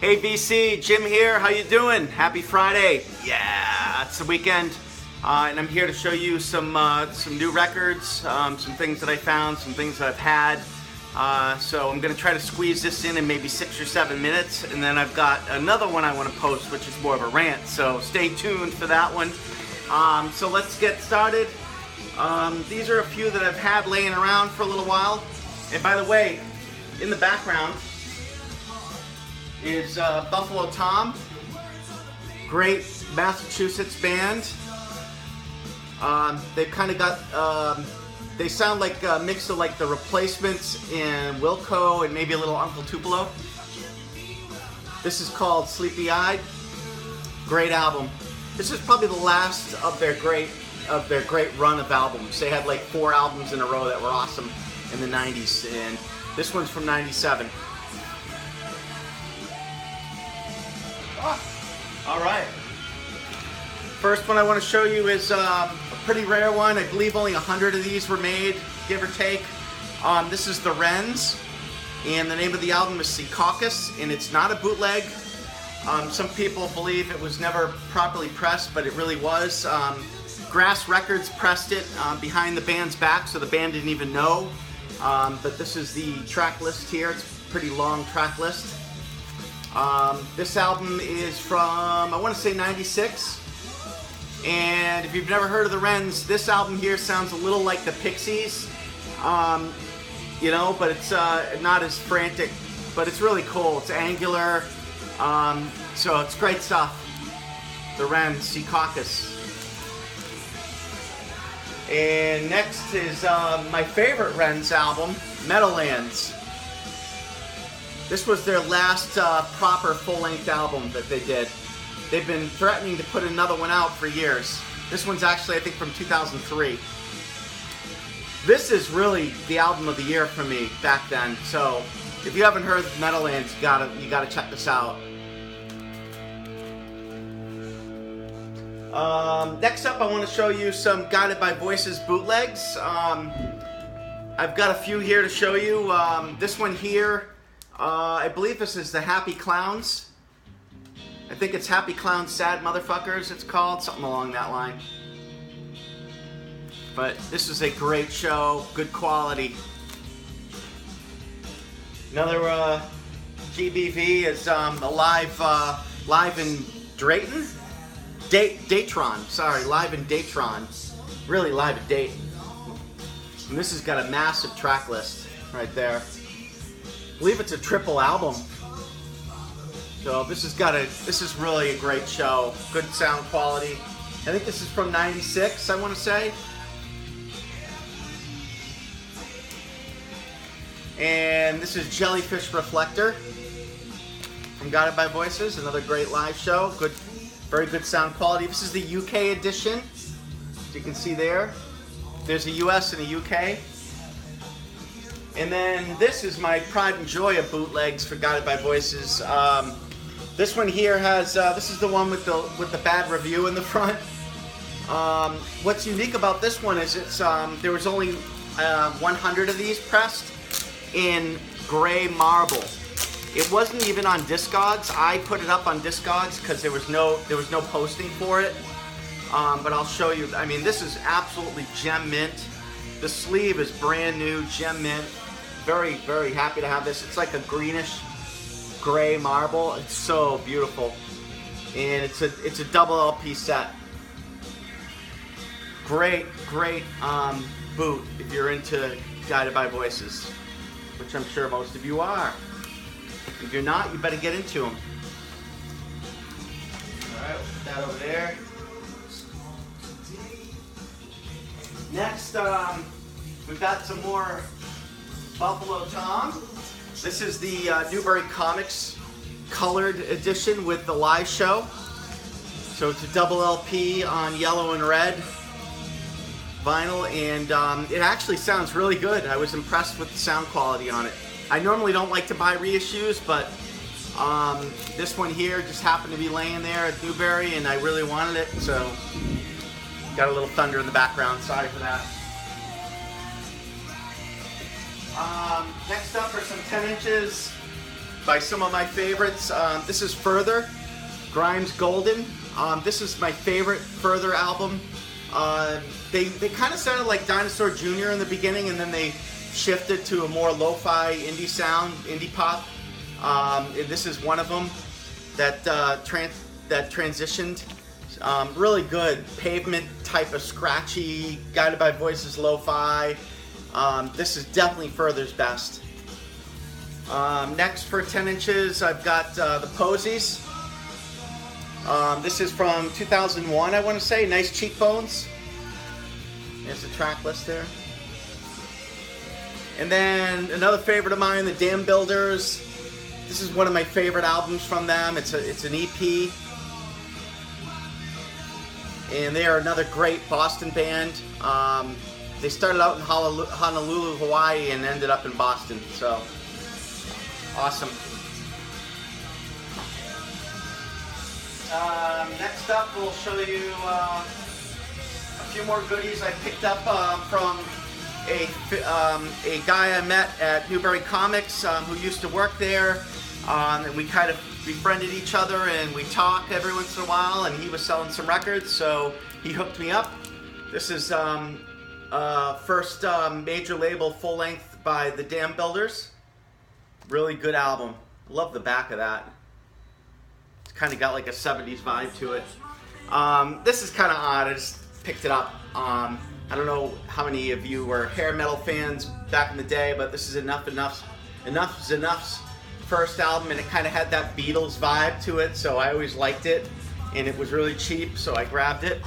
Hey BC, Jim here. How you doing? Happy Friday. Yeah, it's the weekend, and I'm here to show you some new records, some things that I found, some things that I've had. So I'm gonna try to squeeze this in maybe 6 or 7 minutes, and then I've got another one I want to post, which is more of a rant. So stay tuned for that one. So let's get started. These are a few that I've had laying around for a little while. And by the way, in the background is Buffalo Tom, great Massachusetts band. They've kind of got, they sound like a mix of like the Replacements and Wilco and maybe a little Uncle Tupelo. This is called Sleepy Eyed. Great album. This is probably the last of their great run of albums. They had like 4 albums in a row that were awesome in the 90s, and this one's from 97. All right. First one I want to show you is a pretty rare one. I believe only 100 of these were made, give or take. This is the Wrens, and the name of the album is Secaucus, and it's not a bootleg. Some people believe it was never properly pressed, but it really was. Grass Records pressed it behind the band's back, so the band didn't even know. But this is the track list here. It's a pretty long track list. This album is from, I want to say 96. And if you've never heard of the Wrens, this album here sounds a little like the Pixies. You know, but it's not as frantic, but it's really cool. It's angular. So it's great stuff. The Wrens, Secaucus. And next is my favorite Wrens album, Meadowlands. This was their last proper full-length album that they did. They've been threatening to put another one out for years. This one's actually, I think, from 2003. This is really the album of the year for me back then. So if you haven't heard Meadowlands, you gotta check this out. Next up, I want to show you some Guided by Voices bootlegs. I've got a few here to show you. This one here, I believe this is the Happy Clowns. I think it's Happy Clowns, Sad Motherfuckers, it's called, something along that line. But this is a great show, good quality. Another GBV is live in Drayton? Daytron, sorry, live in Daytron. Really live at Dayton. And this has got a massive track list right there. I believe it's a triple album. So this is really a great show. Good sound quality. I think this is from 96, I want to say. And this is Jellyfish Reflector from Guided by Voices, another great live show. Good. Very good sound quality. This is the UK edition, as you can see there. There's a US and a UK. And then this is my pride and joy of bootlegs for Guided by Voices. This one here has, this is the one with the bad review in the front. What's unique about this one is it's there was only 100 of these pressed in gray marble. It wasn't even on Discogs. I put it up on Discogs because there was no posting for it. But I'll show you. I mean, this is absolutely gem mint. The sleeve is brand new, gem mint. Very, very happy to have this. It's like a greenish gray marble. It's so beautiful, and it's a double LP set. Great boot if you're into Guided by Voices, which I'm sure most of you are. If you're not, you better get into them. Alright, we'll put that over there. Next, we've got some more Buffalo Tom. This is the Newbury Comics colored edition with the live show. So it's a double LP on yellow and red vinyl, and it actually sounds really good. I was impressed with the sound quality on it. I normally don't like to buy reissues, but this one here just happened to be laying there at Newbury, and I really wanted it, so got a little thunder in the background. Sorry for that. Next up are some 10 inches by some of my favorites. This is Further, Grimes Golden. This is my favorite Further album. They kind of sounded like Dinosaur Jr. in the beginning, and then they shifted to a more lo-fi indie sound, indie pop. And this is one of them that transitioned. Really good Pavement type of scratchy, Guided by Voices lo-fi. This is definitely Further's best. Next for 10 inches, I've got the Posies. This is from 2001, I want to say. Nice Cheekbones. There's the track list there. And then another favorite of mine, the Dambuilders. This is one of my favorite albums from them. It's an EP. And they are another great Boston band. They started out in Honolulu, Hawaii, and ended up in Boston. So, awesome. Next up, we'll show you a few more goodies I picked up from a guy I met at Newbury Comics who used to work there. And we kind of befriended each other, and we talk every once in a while, and he was selling some records, so he hooked me up. This is first major label full length by the Dambuilders. Really good album. Love the back of that. It's kind of got like a 70s vibe to it. This is kind of odd. I just picked it up. I don't know how many of you were hair metal fans back in the day, but this is Enough's first album, and it kind of had that Beatles vibe to it, so I always liked it, and it was really cheap, so I grabbed it.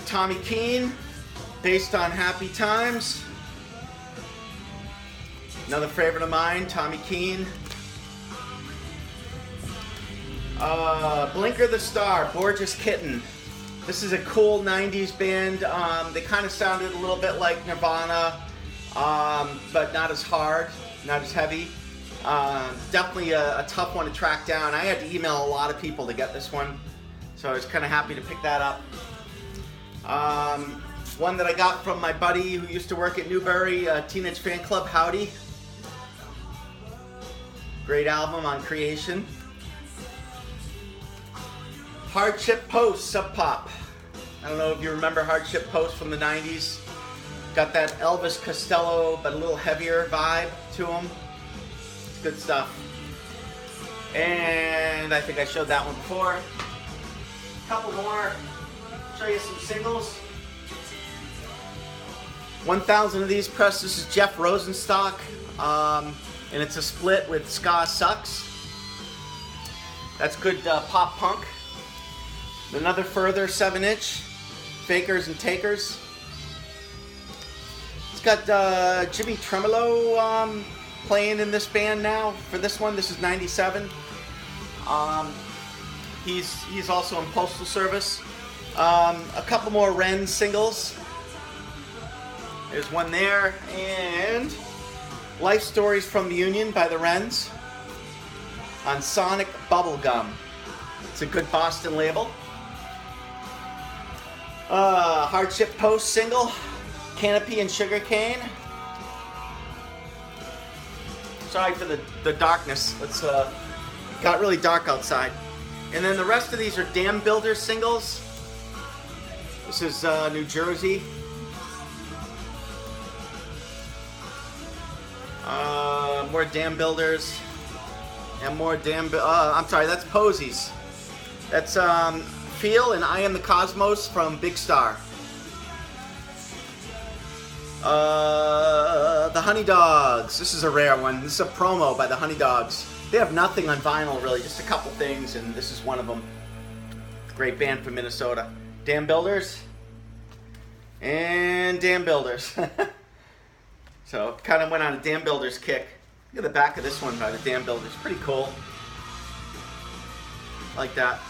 Tommy Keene, based on Happy Times. Another favorite of mine, Tommy Keene. Blinker the Star, Gorgeous Kitten. This is a cool 90s band. They kind of sounded a little bit like Nirvana, but not as hard, not as heavy. Definitely a tough one to track down. I had to email a lot of people to get this one, so I was kind of happy to pick that up. One that I got from my buddy who used to work at Newbury, Teenage Fan Club, Howdy. Great album on Creation. Hardship Post, Sub Pop. I don't know if you remember Hardship Post from the 90s. Got that Elvis Costello, but a little heavier vibe to him. It's good stuff. And I think I showed that one before. A couple more. Show you some singles. 1,000 of these pressed. This is Jeff Rosenstock. And it's a split with Ska Sucks. That's good pop punk. Another Further 7-inch. Fakers and Takers. It's got Jimmy Tremolo playing in this band now for this one. This is 97. He's also in Postal Service. A couple more Wrens singles. There's one there. And Life Stories from the Union by the Wrens on Sonic Bubblegum. It's a good Boston label. Hardship Post single, Canopy and Sugarcane. Sorry for the darkness. It's got really dark outside. And then the rest of these are Dambuilders singles. This is New Jersey. More Dambuilders. And more I'm sorry, that's Posies. That's Feel and I Am the Cosmos from Big Star. The Honey Dogs. This is a rare one. This is a promo by the Honey Dogs. They have nothing on vinyl really, just a couple things, and this is one of them. Great band from Minnesota. Dambuilders. And Dambuilders. So kind of went on a Dambuilders kick. Look at the back of this one by the Dambuilders. Pretty cool. Like that.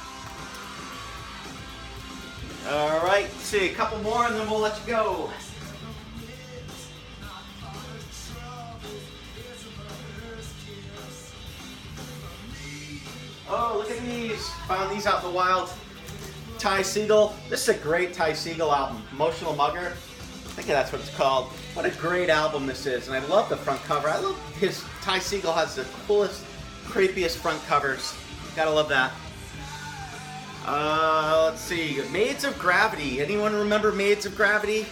All right, let's see, a couple more and then we'll let you go. Oh, look at these. Found these out in the wild. Ty Segall. This is a great Ty Segall album. Emotional Mugger. I think that's what it's called. What a great album this is, and I love the front cover. I love his Ty Segall has the coolest, creepiest front covers. Gotta love that. Let's see, Maids of Gravity. Anyone remember Maids of Gravity?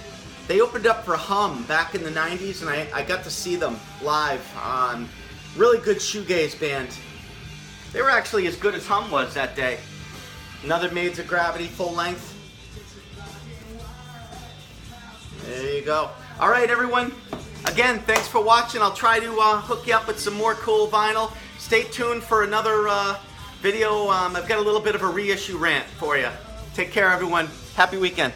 They opened up for Hum back in the 90s, and I got to see them live. Really good shoegaze band. They were actually as good as Hum was that day. Another Maids of Gravity full length. There you go. All right, everyone. Again, thanks for watching. I'll try to hook you up with some more cool vinyl. Stay tuned for another video. I've got a little bit of a reissue rant for you. Take care, everyone. Happy weekend.